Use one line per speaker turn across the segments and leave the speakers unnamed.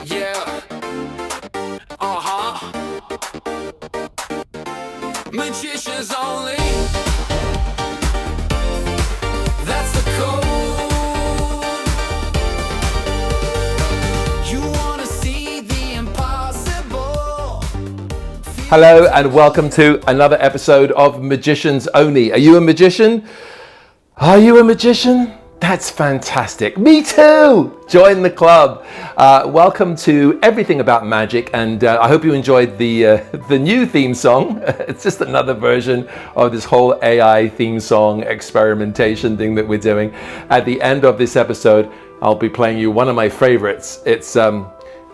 Yeah. Magicians only. That's the code. You wanna see the impossible.
Hello and welcome to another episode of Magicians Only. Are you a magician? Are you a magician? That's fantastic. Me too! Join the club. Welcome to Everything About Magic, and I hope you enjoyed the new theme song. It's just another version of this whole AI theme song experimentation thing that we're doing. At the end of this episode, I'll be playing you one of my favorites. It's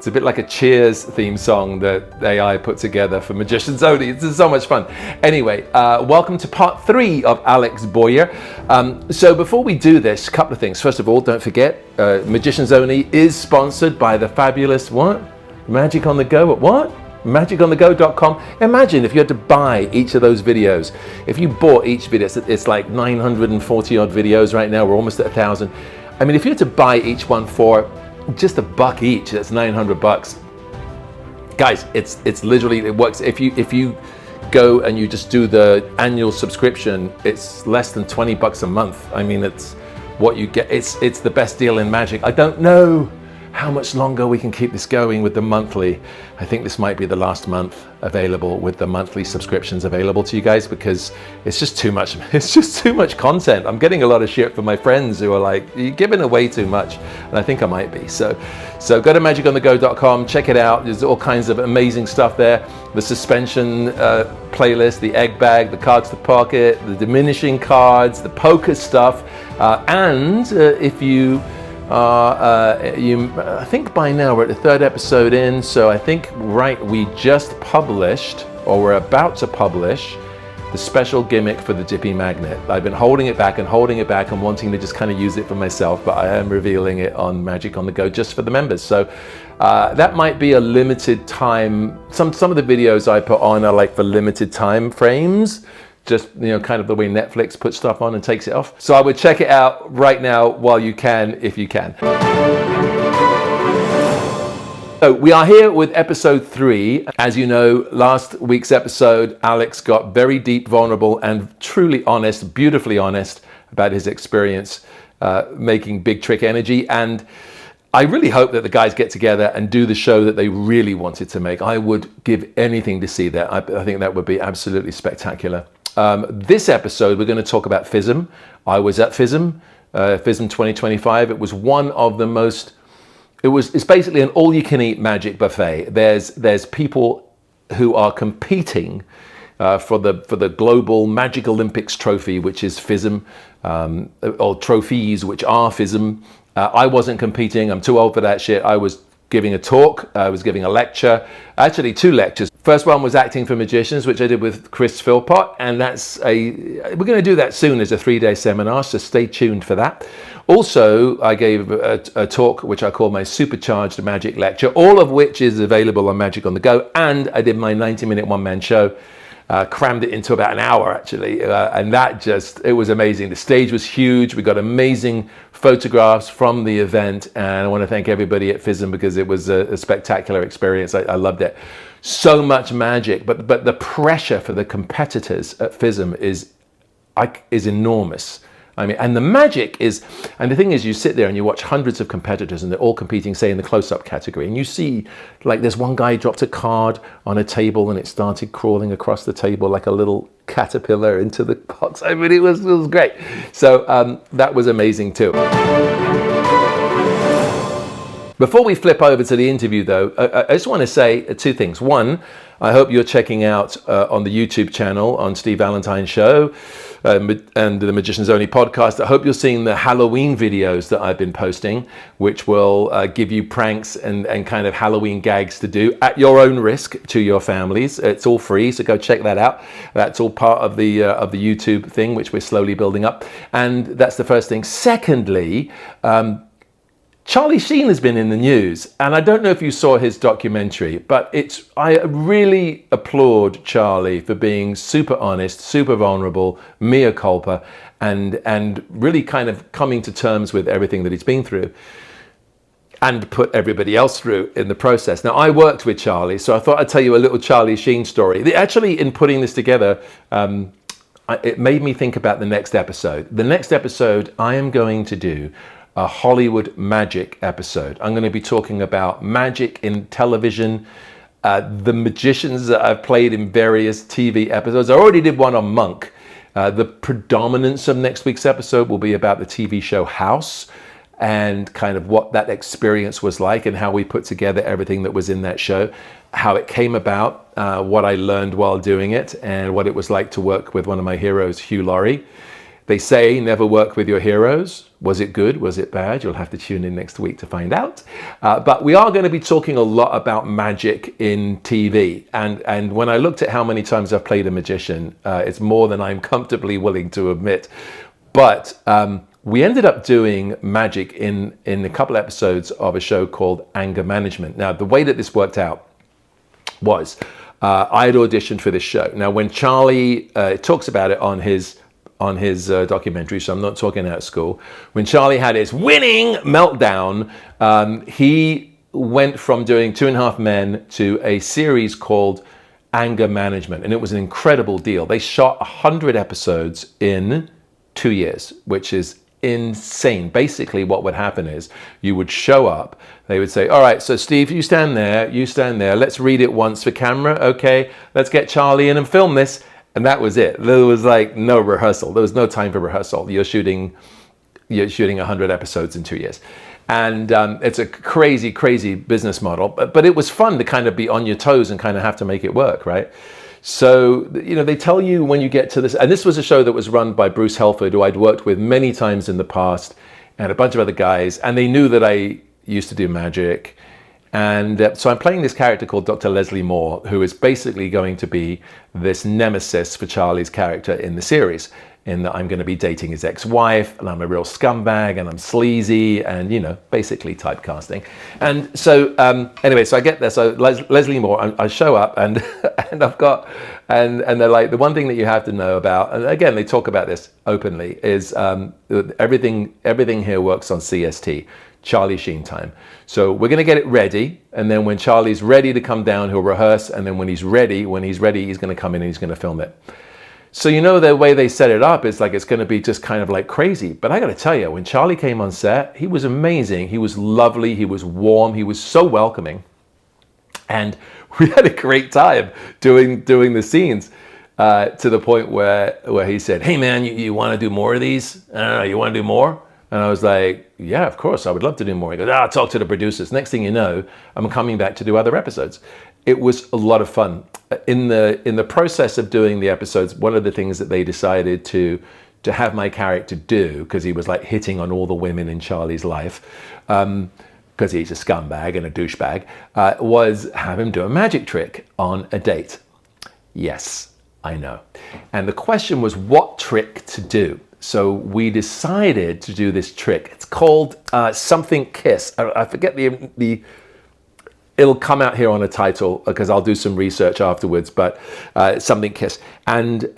a bit like a Cheers theme song that AI put together for Magicians Only. It's so much fun. Anyway, welcome to part 3 of Alex Boyer. So before we do this, a couple of things. First of all, don't forget, Magicians Only is sponsored by the fabulous, what? Magic on the Go at what? magiconthego.com. Imagine if you had to buy each of those videos. If you bought each video, it's like 940 odd videos right now. We're almost at 1,000. I mean, if you had to buy each one for just $1 each, that's $900. Guys, it's literally, it works. If you go and you just do the annual subscription, it's less than $20 a month. I mean, it's what you get. It's the best deal in magic. I don't know how much longer we can keep this going with the monthly. I think this might be the last month available with the monthly subscriptions available to you guys, because it's just too much. It's just too much content. I'm getting a lot of shit from my friends who are like, you're giving away too much. And I think I might be. So go to magiconthego.com, check it out. There's all kinds of amazing stuff there. The suspension playlist, the egg bag, the cards to pocket, the diminishing cards, the poker stuff. And if you I think by now we're at the 3rd episode in, so I think we just published, or we're about to publish, the special gimmick for the Dippy Magnet. I've been holding it back and wanting to just kind of use it for myself, but I am revealing it on Magic on the Go just for the members. So that might be a limited time. Some of the videos I put on are like for limited time frames. Just, kind of the way Netflix puts stuff on and takes it off. So I would check it out right now while you can, if you can. So we are here with episode 3. As you know, last week's episode, Alex got very deep, vulnerable, and truly honest, beautifully honest about his experience making big trick energy. And I really hope that the guys get together and do the show that they really wanted to make. I would give anything to see that. I think that would be absolutely spectacular. This episode, we're going to talk about FISM. I was at FISM, FISM 2025. It was one of the most, it's basically an all-you-can-eat magic buffet. There's people who are competing for the Global Magic Olympics trophy, which is FISM, or trophies, which are FISM. I wasn't competing. I'm too old for that shit. I was giving a talk. I was giving a lecture. Actually, 2 lectures. First one was Acting for Magicians, which I did with Chris Philpott, and we're going to do that soon as a 3-day seminar, so stay tuned for that. Also, I gave a talk which I call my Supercharged Magic Lecture, all of which is available on Magic on the Go, and I did my 90-minute one-man show. Crammed it into about an hour, actually, and it was amazing. The stage was huge. We got amazing photographs from the event, and I want to thank everybody at FISM because it was a spectacular experience. I loved it. So much magic, but the pressure for the competitors at FISM is enormous. I mean, and the magic is, and the thing is, you sit there and you watch hundreds of competitors and they're all competing, say, in the close-up category. And you see, like, there's one guy dropped a card on a table and it started crawling across the table like a little caterpillar into the box. I mean, it was great. So that was amazing too. Before we flip over to the interview, though, I just want to say 2 things. One, I hope you're checking out on the YouTube channel on Steve Valentine Show and the Magicians Only podcast. I hope you're seeing the Halloween videos that I've been posting, which will give you pranks and kind of Halloween gags to do at your own risk to your families. It's all free, so go check that out. That's all part of the YouTube thing, which we're slowly building up. And that's the first thing. Secondly, Charlie Sheen has been in the news, and I don't know if you saw his documentary, but I really applaud Charlie for being super honest, super vulnerable, mea culpa, and really kind of coming to terms with everything that he's been through. and put everybody else through in the process. Now, I worked with Charlie, so I thought I'd tell you a little Charlie Sheen story. Actually, in putting this together, it made me think about the next episode. The next episode, I am going to do a Hollywood magic episode. I'm going to be talking about magic in television, the magicians that I've played in various TV episodes. I already did one on Monk. The predominance of next week's episode will be about the TV show House, and kind of what that experience was like and how we put together everything that was in that show, how it came about, what I learned while doing it, and what it was like to work with one of my heroes, Hugh Laurie. They say never work with your heroes. Was it good? Was it bad? You'll have to tune in next week to find out. But we are going to be talking a lot about magic in TV. And when I looked at how many times I've played a magician, it's more than I'm comfortably willing to admit. But we ended up doing magic in a couple episodes of a show called Anger Management. Now, the way that this worked out was I had auditioned for this show. Now, when Charlie talks about it on his documentary, so I'm not talking out of school, when Charlie had his winning meltdown, he went from doing 2.5 Men to a series called Anger Management, and it was an incredible deal. They shot 100 episodes in 2 years, which is insane. Basically, what would happen is you would show up, they would say, all right, so Steve, you stand there, let's read it once for camera, okay, let's get Charlie in and film this. And that was it. There was like no rehearsal. There was no time for rehearsal. You're shooting 100 episodes in 2 years. And it's a crazy, crazy business model. But it was fun to kind of be on your toes and kind of have to make it work, right? So, they tell you when you get to this, and this was a show that was run by Bruce Helford, who I'd worked with many times in the past, and a bunch of other guys, and they knew that I used to do magic. And so I'm playing this character called Dr. Leslie Moore, who is basically going to be this nemesis for Charlie's character in the series, in that I'm going to be dating his ex-wife, and I'm a real scumbag, and I'm sleazy, and, basically typecasting. And so, anyway, so I get there. So Leslie Moore, I show up, and I've got, and they're like, the one thing that you have to know about, and again, they talk about this openly, is everything here works on CST. Charlie Sheen time. So we're going to get it ready, and then when Charlie's ready to come down, he'll rehearse, and then when he's ready, he's going to come in and he's going to film it. So the way they set it up is like it's going to be just kind of like crazy. But I got to tell you, when Charlie came on set, he was amazing. He was lovely. He was warm. He was so welcoming, and we had a great time doing the scenes. To the point where he said, "Hey man, you want to do more of these? I don't know, you want to do more?" And I was like, yeah, of course, I would love to do more. He goes, I'll talk to the producers. Next thing you know, I'm coming back to do other episodes. It was a lot of fun. In the process of doing the episodes, one of the things that they decided to have my character do, because he was like hitting on all the women in Charlie's life, because he's a scumbag and a douchebag, was have him do a magic trick on a date. Yes, I know. And the question was what trick to do. So we decided to do this trick. It's called Something Kiss. I forget the. It'll come out here on a title because I'll do some research afterwards. But Something Kiss, and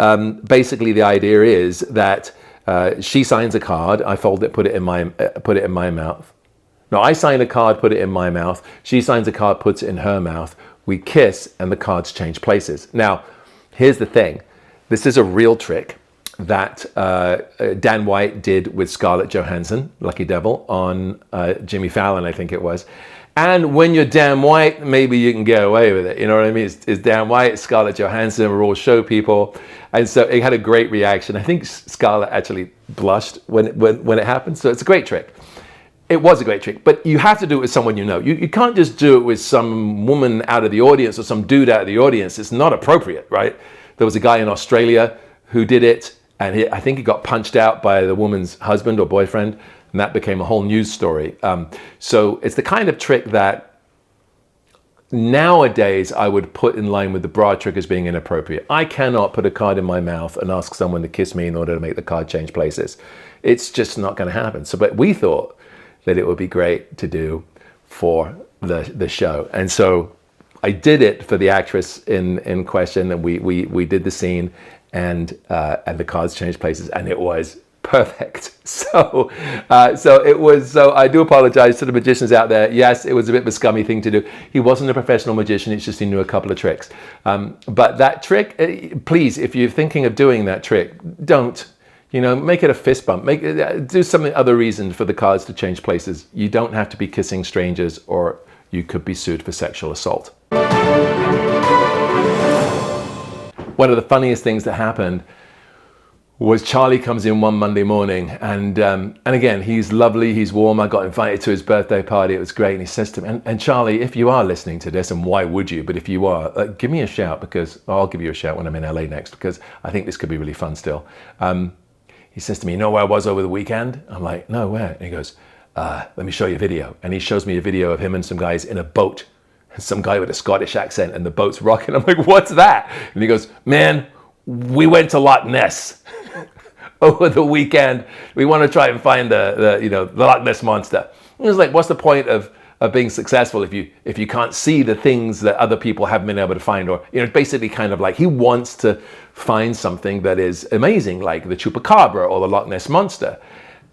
basically the idea is that she signs a card. I fold it, put it in my mouth. No, I sign a card, put it in my mouth. She signs a card, puts it in her mouth. We kiss, and the cards change places. Now, here's the thing. This is a real trick that Dan White did with Scarlett Johansson, Lucky Devil, on Jimmy Fallon, I think it was. And when you're Dan White, maybe you can get away with it. You know what I mean? It's Dan White, Scarlett Johansson, we're all show people. And so it had a great reaction. I think Scarlett actually blushed when it happened. So it's a great trick. It was a great trick, but you have to do it with someone you know. You can't just do it with some woman out of the audience or some dude out of the audience. It's not appropriate, right? There was a guy in Australia who did it, and I think he got punched out by the woman's husband or boyfriend, and that became a whole news story. So it's the kind of trick that nowadays I would put in line with the bra trick as being inappropriate. I cannot put a card in my mouth and ask someone to kiss me in order to make the card change places. It's just not going to happen. So, but we thought that it would be great to do for the show. And so I did it for the actress in question, and we did the scene, and the cards changed places, and it was perfect. So it was. So I do apologize to the magicians out there. Yes, it was a bit of a scummy thing to do. He wasn't a professional magician. It's just he knew a couple of tricks. But that trick, please, if you're thinking of doing that trick, don't. Make it a fist bump. Do something other reason for the cards to change places. You don't have to be kissing strangers, or you could be sued for sexual assault. One of the funniest things that happened was Charlie comes in one Monday morning, and again, he's lovely, he's warm. I got invited to his birthday party. It was great. And he says to me, and Charlie, if you are listening to this, and why would you? But if you are, give me a shout, because I'll give you a shout when I'm in LA next, because I think this could be really fun still. He says to me, you know where I was over the weekend? I'm like, no, where? And he goes, let me show you a video. And he shows me a video of him and some guys in a boat. Some guy with a Scottish accent, and the boat's rocking. I'm like, what's that? And he goes, man, we went to Loch Ness over the weekend. We want to try and find the Loch Ness monster. And I was like, what's the point of being successful if you can't see the things that other people haven't been able to find? Or basically kind of like he wants to find something that is amazing, like the chupacabra or the Loch Ness monster.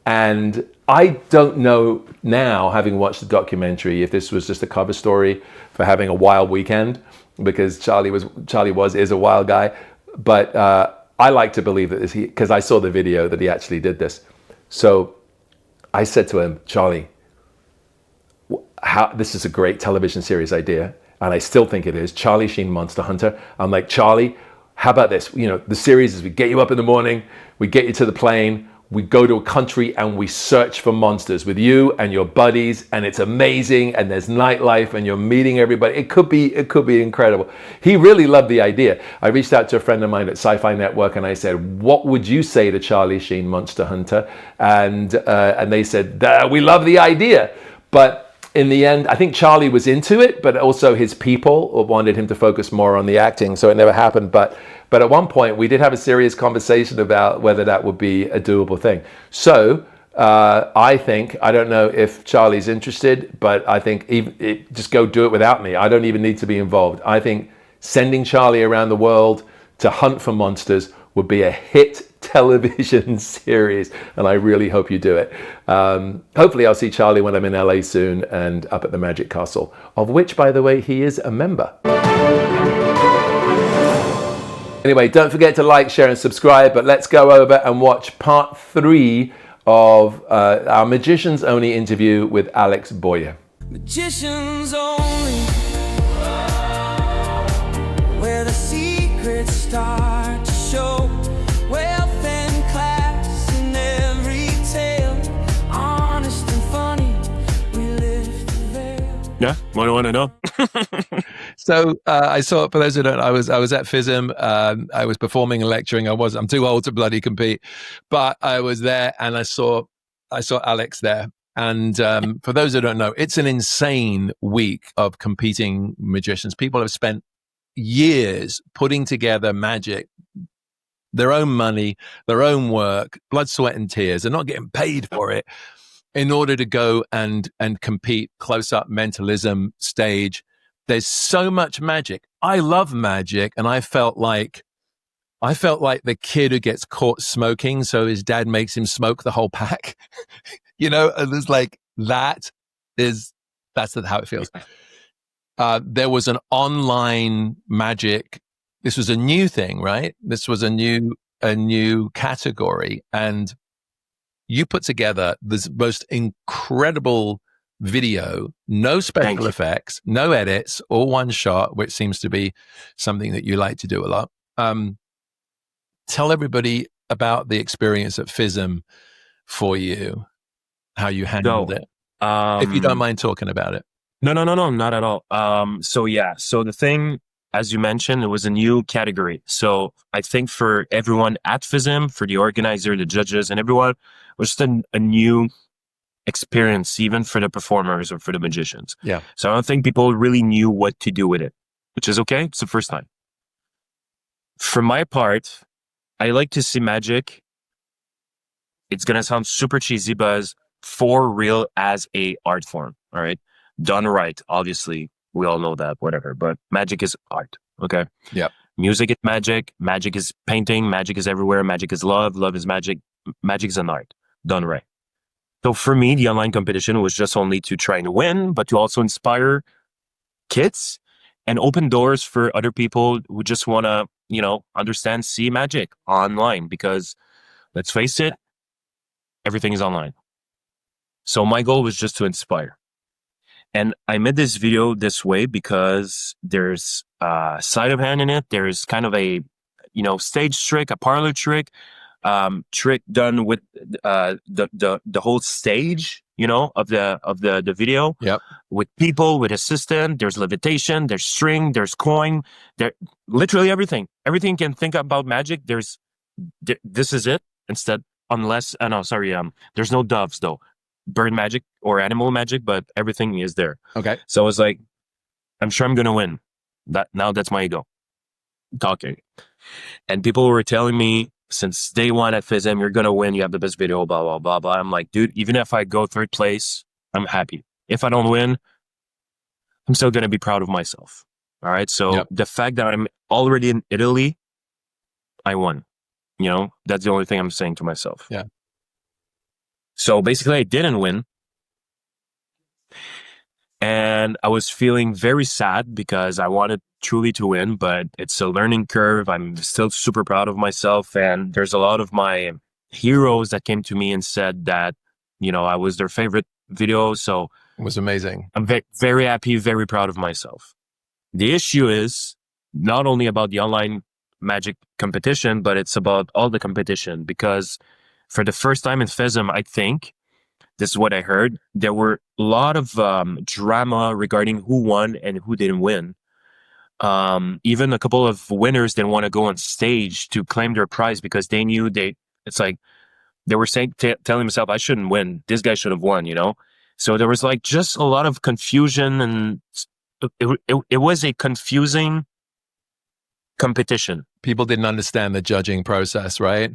And I don't know now, having watched the documentary, if this was just a cover story for having a wild weekend, because Charlie is a wild guy. But I like to believe that because I saw the video that he actually did this. So I said to him, Charlie, this is a great television series idea, and I still think it is. Charlie Sheen Monster Hunter. I'm like, Charlie, how about this? The series is we get you up in the morning, we get you to the plane, we go to a country and we search for monsters with you and your buddies, and it's amazing, and there's nightlife and you're meeting everybody. It could be incredible. He really loved the idea. I reached out to a friend of mine at Sci-Fi Network and I said, what would you say to Charlie Sheen Monster Hunter? And they said, we love the idea. But in the end, I think Charlie was into it, but also his people wanted him to focus more on the acting, so it never happened. But at one point, we did have a serious conversation about whether that would be a doable thing. So I don't know if Charlie's interested, but I think just go do it without me. I don't even need to be involved. I think sending Charlie around the world to hunt for monsters would be a hit television series, and I really hope you do it. Hopefully I'll see Charlie when I'm in LA soon and up at the Magic Castle, of which, by the way, he is a member. Anyway, don't forget to like, share, and subscribe, but let's go over and watch part 3 of our Magicians Only interview with Alex Boyer.
Magicians only, where the secrets start to show. Wealth and class in every tale. Honest and funny, we lift the veil.
Yeah, what do you want to know?
So I saw, for those who don't know, I was at FISM. I was performing and lecturing. I'm too old to bloody compete, but I was there and I saw Alex there. And for those who don't know, it's an insane week of competing magicians. People have spent years putting together magic, their own money, their own work, blood, sweat, and tears. They're not getting paid for it in order to go and compete close-up mentalism stage. There's so much magic. I love magic, and I felt like the kid who gets caught smoking, so his dad makes him smoke the whole pack. And it's like that's how it feels. There was an online magic. This was a new thing, right? This was a new category, and you put together this most incredible video, no special effects, no edits, all one shot, which seems to be something that you like to do a lot. Tell everybody about the experience at FISM for you, how you handled it, if you don't mind talking about it.
No, not at all. So the thing, as you mentioned, it was a new category. So I think for everyone at FISM, for the organizer, the judges, and everyone, it was just a new experience, even for the performers or for the magicians.
Yeah.
So I don't think people really knew what to do with it, which is okay. It's the first time. For my part, I like to see magic. It's going to sound super cheesy, but for real as a art form. All right. Done right. Obviously, we all know that, whatever, but magic is art. Okay.
Yeah.
Music is magic. Magic is painting. Magic is everywhere. Magic is love. Love is magic. Magic is an art done right. So for me, the online competition was just only to try and win, but to also inspire kids and open doors for other people who just want to, understand, see magic online, because let's face it, everything is online. So my goal was just to inspire. And I made this video this way because there's sleight of hand in it. There's kind of a, stage trick, a parlor trick, trick done with the whole stage, of the video.
Yep.
With people, with assistant. There's levitation, there's string, there's coin, there literally everything. Everything you can think about magic. This is it. Instead, unless there's no doves though. Bird magic or animal magic, but everything is there.
Okay.
So I was like, I'm sure I'm gonna win. That's my ego talking. And people were telling me since day one at FISM, you're gonna win, you have the best video, blah blah blah blah. I'm like, dude, even if I go third place, I'm happy. If I don't win, I'm still gonna be proud of myself. All right. So the fact that I'm already in Italy, I won. That's the only thing I'm saying to myself.
Yeah.
So basically, I didn't win. And I was feeling very sad because I wanted truly to win, but it's a learning curve. I'm still super proud of myself. And there's a lot of my heroes that came to me and said that, I was their favorite video. So
it was amazing.
I'm very happy, very proud of myself. The issue is not only about the online magic competition, but it's about all the competition, because for the first time in FISM, I think, this is what I heard, there were a lot of drama regarding who won and who didn't win. Even a couple of winners didn't want to go on stage to claim their prize because they knew it's like they were saying, telling themselves, I shouldn't win. This guy should have won, So there was like just a lot of confusion, and it was a confusing competition.
People didn't understand the judging process, right?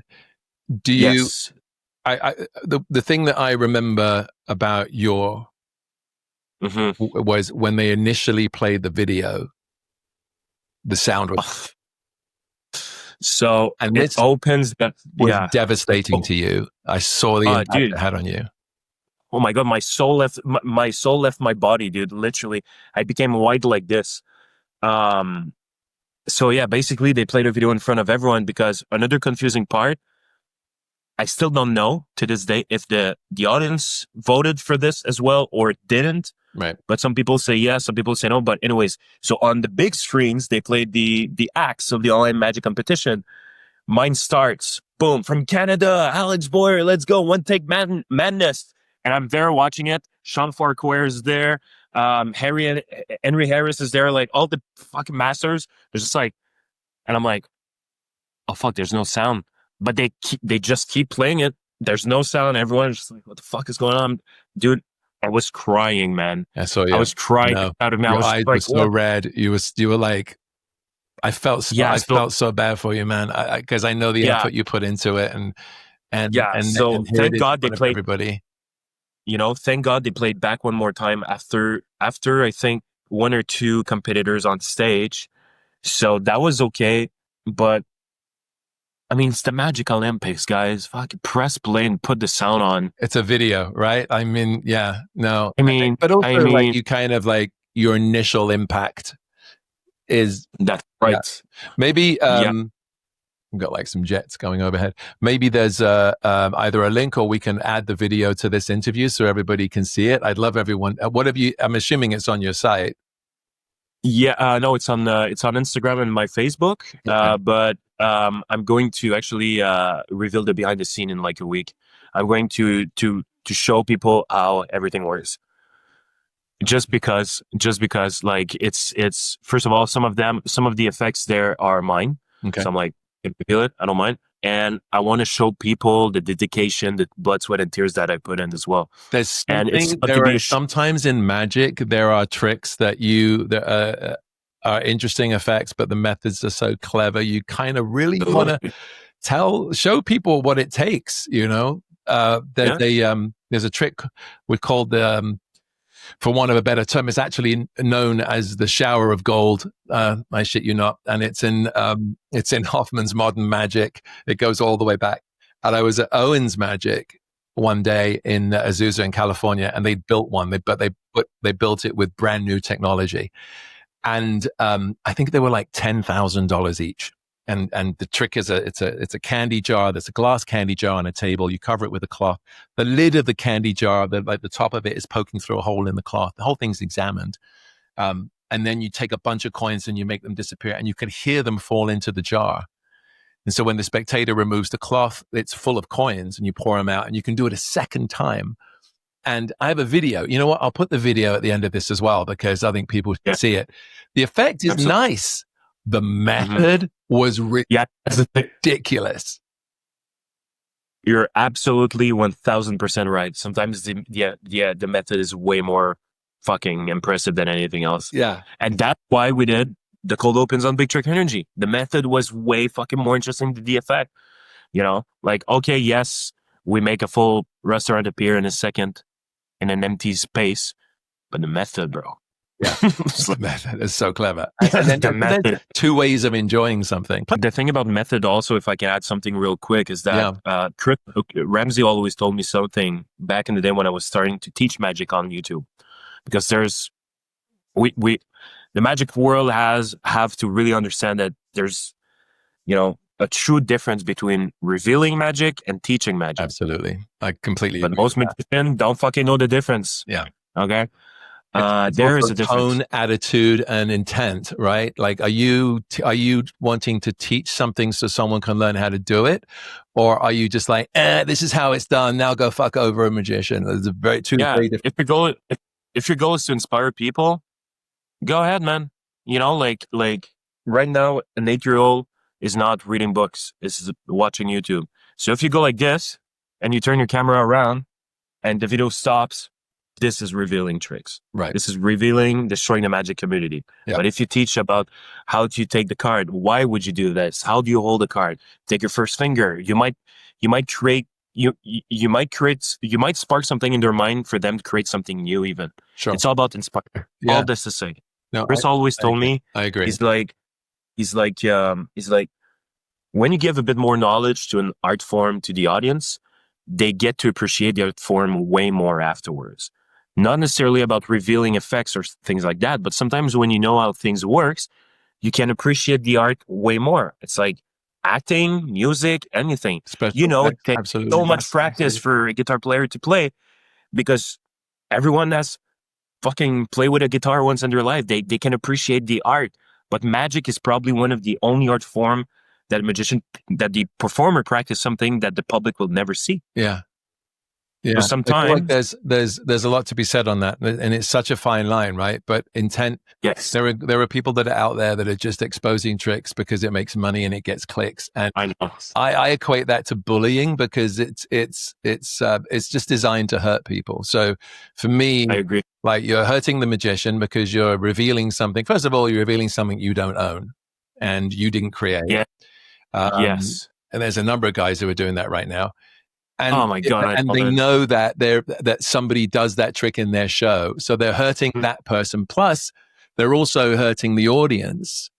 Do you?
Yes.
The thing that I remember about your was when they initially played the video, the sound was
so, and it opens that
was devastating to you. I saw the impact it had on you.
Oh my God, my soul left my body, dude. Literally, I became white like this. So yeah, basically they played a video in front of everyone, because another confusing part, I still don't know to this day if the audience voted for this as well or didn't.
Right.
But some people say yes, some people say no. But anyways, so on the big screens, they played the acts of the online magic competition. Mine starts, boom, from Canada, Alex Boyer, let's go, one take madness. And I'm there watching it. Sean Farquhar is there. Henry Harris is there. Like all the fucking masters. They're just like, and I'm like, oh fuck, there's no sound. But they just keep playing it. There's no sound. Everyone's just like, what the fuck is going on? Dude, I was crying, man.
I saw you.
I was crying out of me.
Your eyes were so red. You were like, I felt so bad for you, man. Because I know the effort you put into it, and
thank God they played
everybody.
Thank God they played back one more time after I think one or two competitors on stage. So that was okay. But I mean, it's the Magic Olympics, guys. Fucking press play and put the sound on.
It's a video, right? I mean, yeah, no.
But
also like you kind of like your initial impact is
that's right.
Yeah. Maybe we've got like some jets going overhead. Maybe there's either a link or we can add the video to this interview so everybody can see it. I'd love everyone. What have you? I'm assuming it's on your site.
Yeah, no, it's on Instagram and my Facebook. Okay. But I'm going to actually reveal the behind the scene in like a week. I'm going to show people how everything works. Just because like it's first of all, some of the effects there are mine.
Okay.
So I'm like, feel it, I don't mind. And I want to show people the dedication, the blood, sweat, and tears that I put in as well.
Sometimes in magic, there are tricks that are interesting effects, but the methods are so clever. You kind of really want to show people what it takes. There's a trick we called for want of a better term, it's actually known as the shower of gold. I shit you not. And it's in Hoffman's Modern Magic. It goes all the way back. And I was at Owen's Magic one day in Azusa in California, and they built one, but they built it with brand new technology. And I think they were like $10,000 each. And the trick is it's a candy jar. There's a glass candy jar on a table. You cover it with a cloth. The lid of the candy jar, the top of it is poking through a hole in the cloth. The whole thing's examined. And then you take a bunch of coins and you make them disappear, and you can hear them fall into the jar. And so when the spectator removes the cloth, it's full of coins, and you pour them out, and you can do it a second time. And I have a video. You know what? I'll put the video at the end of this as well, because I think people should see it. The effect is nice. The method was ridiculous.
You're absolutely 1000% right. Sometimes the method is way more fucking impressive than anything else.
Yeah.
And that's why we did the cold opens on Big Trick Energy. The method was way fucking more interesting than the effect. You know, like, okay, yes, we make a full restaurant appear in a second in an empty space, but the method, bro.
Yeah, the method is so clever. And then two ways of enjoying something.
The thing about method also, if I can add something real quick, is that Ramsey always told me something back in the day when I was starting to teach magic on YouTube. Because the magic world have to really understand that there's, a true difference between revealing magic and teaching magic.
Absolutely. I completely agree.
But most magicians don't fucking know the difference.
Yeah.
Okay. There is a difference.
Tone, attitude, and intent, right? Like, are you wanting to teach something so someone can learn how to do it, or are you just like, this is how it's done, now go fuck over a magician? There's very different.
If your goal is to inspire people, go ahead, man. Like right now, an 8-year-old is not reading books; is watching YouTube. So if you go like this and you turn your camera around, and the video stops. This is revealing tricks.
Right.
This is destroying the magic community. Yeah. But if you teach about how to take the card, why would you do this? How do you hold the card? Take your first finger. You might spark something in their mind for them to create something new even.
Sure.
It's all about inspire. Yeah. All this to say.
No,
Chris always told me.
I agree.
He's like, when you give a bit more knowledge to an art form to the audience, they get to appreciate the art form way more afterwards. Not necessarily about revealing effects or things like that, but sometimes when you know how things works, you can appreciate the art way more. It's like acting, music, anything. It takes so much practice for a guitar player to play, because everyone has fucking played with a guitar once in their life. They can appreciate the art, but magic is probably one of the only art form that the performer practice something that the public will never see.
Yeah. Yeah.
So sometimes
there's a lot to be said on that, and it's such a fine line, right? But intent.
Yes.
There are people that are out there that are just exposing tricks because it makes money and it gets clicks, and
I know.
I equate that to bullying, because it's just designed to hurt people. So for me,
I agree.
Like, you're hurting the magician because you're revealing something. First of all, you're revealing something you don't own and you didn't create.
Yeah. Yes.
And there's a number of guys who are doing that right now. And,
oh my God!
And they know that that somebody does that trick in their show, so they're hurting that person. Plus, they're also hurting the audience,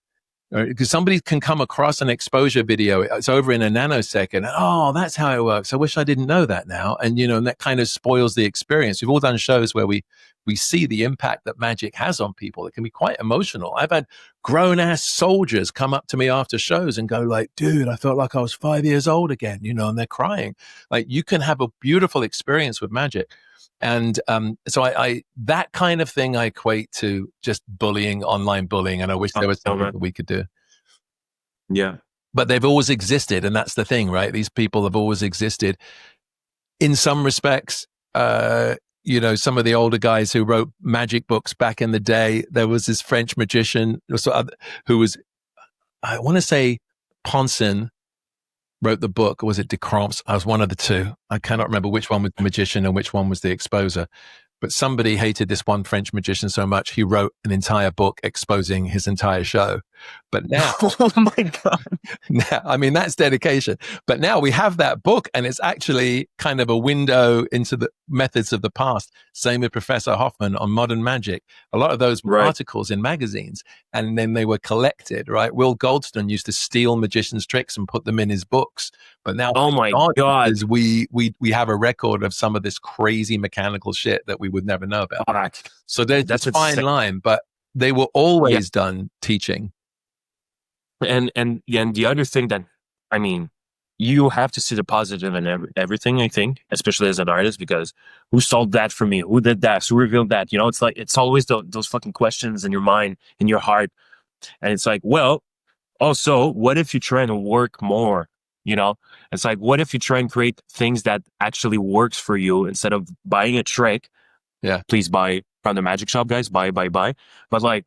because somebody can come across an exposure video. It's over in a nanosecond. Oh, that's how it works. I wish I didn't know that now. And and that kind of spoils the experience. We've all done shows where we see the impact that magic has on people. It can be quite emotional. I've had grown-ass soldiers come up to me after shows and go like, dude, I felt like I was 5 years old again, and they're crying. Like, you can have a beautiful experience with magic. And so I that kind of thing I equate to just bullying, online bullying, and I wish there was something that we could do.
Yeah.
But they've always existed, and that's the thing, right? These people have always existed. In some respects, some of the older guys who wrote magic books back in the day, there was this French magician who was, I want to say, Ponson wrote the book, or was it Decromps? I was one of the two. I cannot remember which one was the magician and which one was the exposer. But somebody hated this one French magician so much, he wrote an entire book exposing his entire show. But now,
Oh my God.
now, I mean, that's dedication. But now we have that book, and it's actually kind of a window into the methods of the past. Same with Professor Hoffman on modern magic. A lot of those were
Right.
articles in magazines, and then they were collected, right? Will Goldstein used to steal magicians' tricks and put them in his books. But now,
Oh
thank
my
God,
God.
because we have a record of some of this crazy mechanical shit that we would never know about.
Fuck.
So there's
That's
this fine
insane.
line, but they were always done teaching.
And the other thing that, I mean, you have to see the positive in everything, I think, especially as an artist, because who solved that for me? Who did that? Who revealed that? You know, it's like, it's always those fucking questions in your mind, in your heart. And it's like, well, also, what if you try to work more? You know, it's like, what if you try and create things that actually works for you instead of buying a trick?
Yeah.
Please buy from the magic shop, guys. Buy. But like,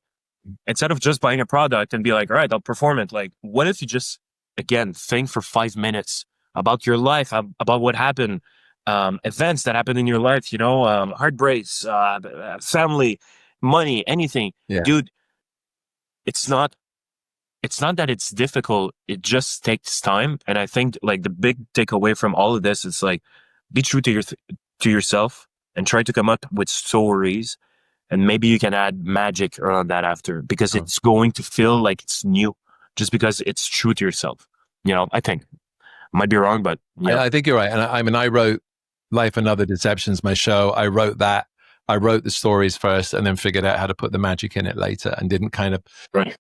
instead of just buying a product and be like, all right, I'll perform it. Like, what if you just, again, think for 5 minutes about your life, about what happened, events that happened in your life, you know, heartbreaks, family, money, anything.
Yeah.
Dude, it's not that it's difficult. It just takes time. And I think like the big takeaway from all of this is like, be true to yourself and try to come up with stories. And maybe you can add magic around that after, because it's going to feel like it's new just because it's true to yourself. You know, I think. Might be wrong, but yeah.
I think you're right. And I mean, I wrote Life and Other Deceptions, my show. I wrote that. I wrote the stories first and then figured out how to put the magic in it later, and didn't kind of,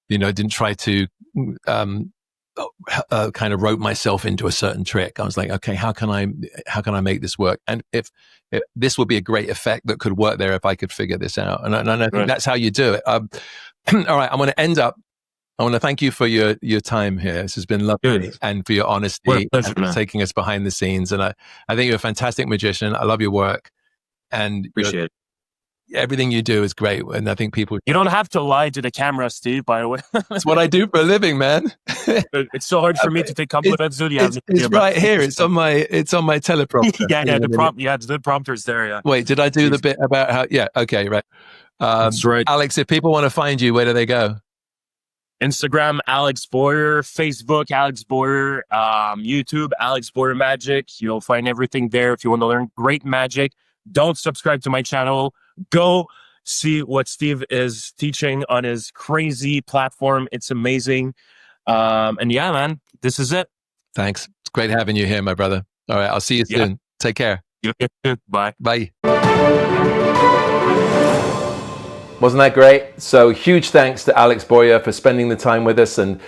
didn't try to kind of wrote myself into a certain trick. I was like, okay, how can I make this work? And if this would be a great effect that could work there if I could figure this out. And I think that's how you do it. All right, I want to thank you for your time here. This has been lovely, and for your honesty and taking us behind the scenes. And I think you're a fantastic magician. I love your work, and
appreciate it.
Everything you do is great. And I think people...
You don't have to lie to the camera, Steve, by the way.
That's what I do for a living, man.
It's so hard for me to take compliments, dude.
It's right here. It's on my teleprompter.
The prompter's there, yeah.
Wait, did I do the bit about how... Yeah, okay, right.
That's right.
Alex, if people want to find you, where do they go?
Instagram, Alex Boyer. Facebook, Alex Boyer. YouTube, Alex Boyer Magic. You'll find everything there if you want to learn great magic. Don't subscribe to my channel. Go see what Steve is teaching on his crazy platform. It's amazing. And yeah, man, this is it.
Thanks. It's great having you here, my brother. All right, I'll see you soon. Take care.
Bye.
Bye. Wasn't that great? So huge thanks to Alex Boyer for spending the time with us and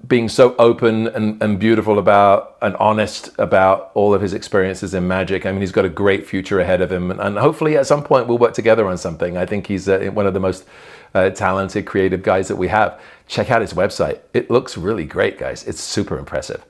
being so open and beautiful about and honest about all of his experiences in magic. I mean, he's got a great future ahead of him, and hopefully at some point we'll work together on something. I think he's one of the most talented, creative guys that we have. Check out his website. It looks really great, guys. It's super impressive.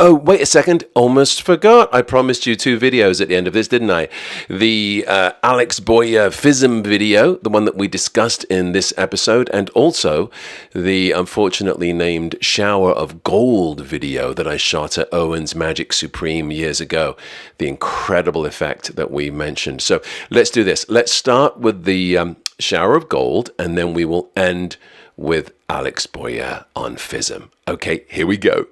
Oh, wait a second. Almost forgot. I promised you 2 videos at the end of this, didn't I? The Alex Boyer FISM video, the one that we discussed in this episode, and also the unfortunately named Shower of Gold video that I shot at Owen's Magic Supreme years ago. The incredible effect that we mentioned. So let's do this. Let's start with the Shower of Gold, and then we will end with Alex Boyer on FISM. Okay, here we go.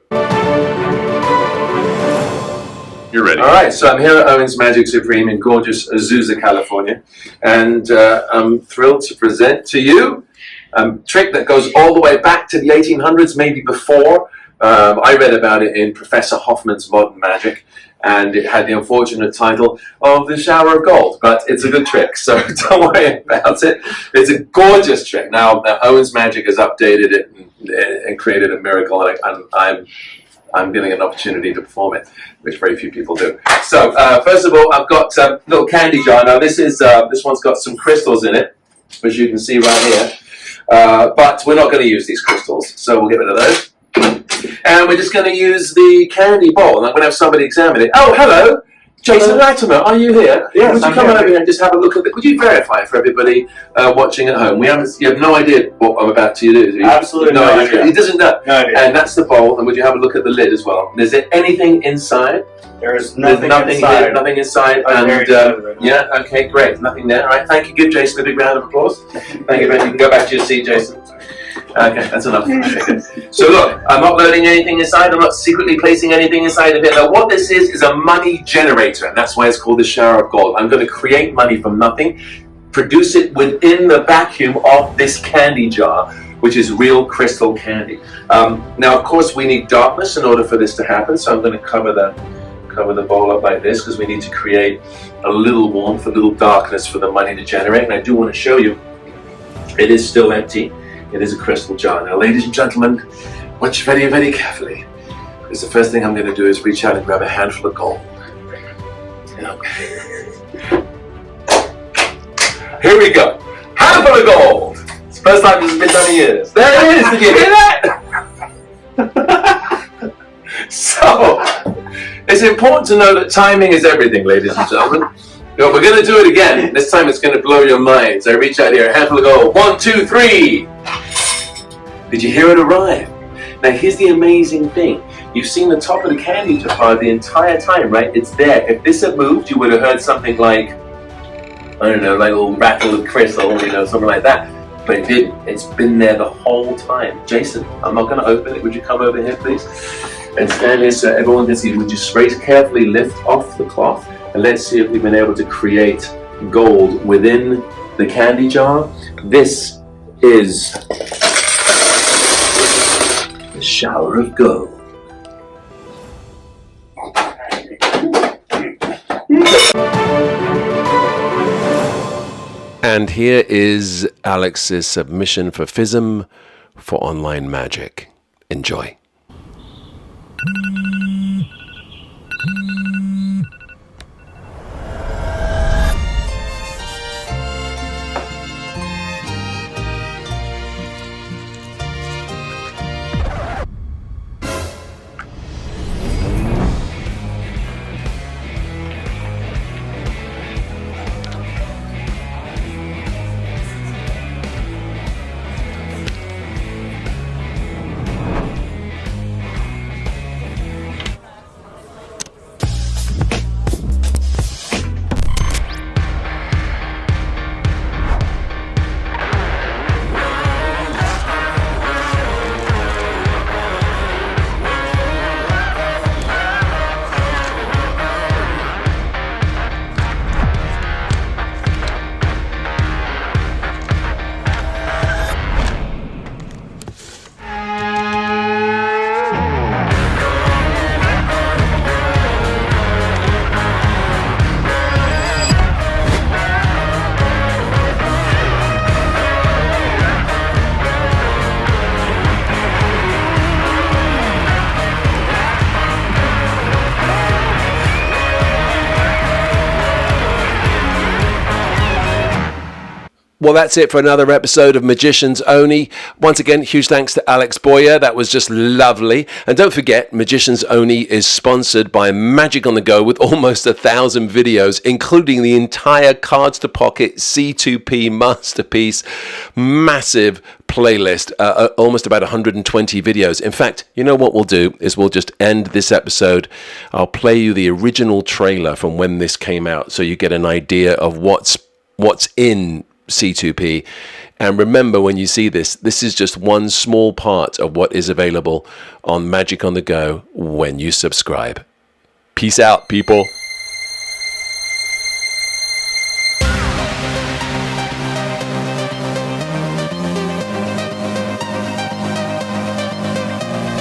You're ready. All right, so I'm here at Owen's Magic Supreme in gorgeous Azusa, California, and I'm thrilled to present to you a trick that goes all the way back to the 1800s, maybe before. I read about it in Professor Hoffman's Modern Magic, and it had the unfortunate title of the Shower of Gold, but it's a good trick, so don't worry about it. It's a gorgeous trick. Now, Owen's Magic has updated it and created a miracle, and I'm I'm getting an opportunity to perform it, which very few people do. So, first of all, I've got a little candy jar. Now, this one's got some crystals in it, which you can see right here. But we're not going to use these crystals, so we'll get rid of those. And we're just going to use the candy bowl, and I'm going to have somebody examine it. Oh, hello! Jason Latimer, are you here?
Yes,
would you come over here and just have a look at it? Could you verify for everybody watching at home? You have no idea what I'm about to do, do you?
Absolutely no idea.
He doesn't know.
No idea.
And that's the bowl, and would you have a look at the lid as well? Is there anything inside?
There's nothing inside.
Here, nothing inside. And yeah, okay, great. Nothing there. All right, thank you. Give Jason a big round of applause. Thank you, Ben. You can go back to your seat, Jason. Okay, that's enough. Okay. So look, I'm not loading anything inside. I'm not secretly placing anything inside of it. Now, what this is a money generator, and that's why it's called the shower of gold. I'm going to create money from nothing, produce it within the vacuum of this candy jar, which is real crystal candy. Now, of course, we need darkness in order for this to happen. So I'm going to cover the bowl up like this, because we need to create a little warmth, a little darkness for the money to generate. And I do want to show you, it is still empty. It is a crystal jar. Now, ladies and gentlemen, watch very, very carefully, because the first thing I'm going to do is reach out and grab a handful of gold. Here we go. Handful of gold. It's the first time this has been done in years. There it is. Did you hear that? So, it's important to know that timing is everything, ladies and gentlemen. We're going to do it again. This time it's going to blow your mind. So reach out here, a handful of gold. 1, 2, 3. Did you hear it arrive? Now here's the amazing thing. You've seen the top of the candy jar the entire time, right? It's there. If this had moved, you would have heard something like, I don't know, like a little rattle of crystal, something like that. But it didn't. It's been there the whole time. Jason, I'm not going to open it. Would you come over here, please? And stand here so everyone can see. Would you very carefully lift off the cloth? And let's see if we've been able to create gold within the candy jar. This is the shower of gold. And here is Alex's submission for FISM for online magic. Enjoy. Well, that's it for another episode of Magicians Only. Once again, huge thanks to Alex Boyer. That was just lovely. And don't forget, Magicians Only is sponsored by Magic on the Go with almost 1,000 videos, including the entire Cards to Pocket C2P Masterpiece massive playlist, almost about 120 videos. In fact, you know what we'll do is we'll just end this episode. I'll play you the original trailer from when this came out so you get an idea of what's in C2P. And remember, when you see this, this is just one small part of what is available on Magic on the Go when you subscribe. Peace out, people.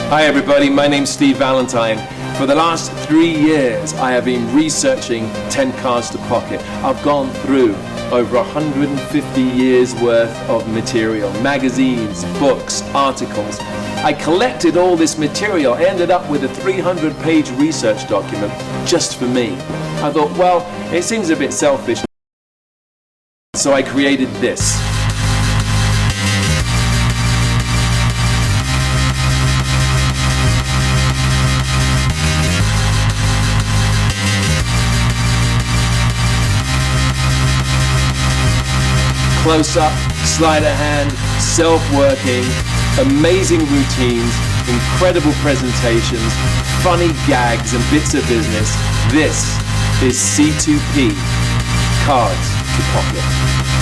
Hi everybody, my name's Steve Valentine. For the last 3 years, I have been researching 10 Cards to Pocket. I've gone through over 150 years worth of material, magazines, books, articles. I collected all this material. I ended up with a 300-page research document just for me. I thought, well, it seems a bit selfish, so I created this. Close-up, sleight of hand, self-working, amazing routines, incredible presentations, funny gags and bits of business. This is C2P, Cards to Pocket.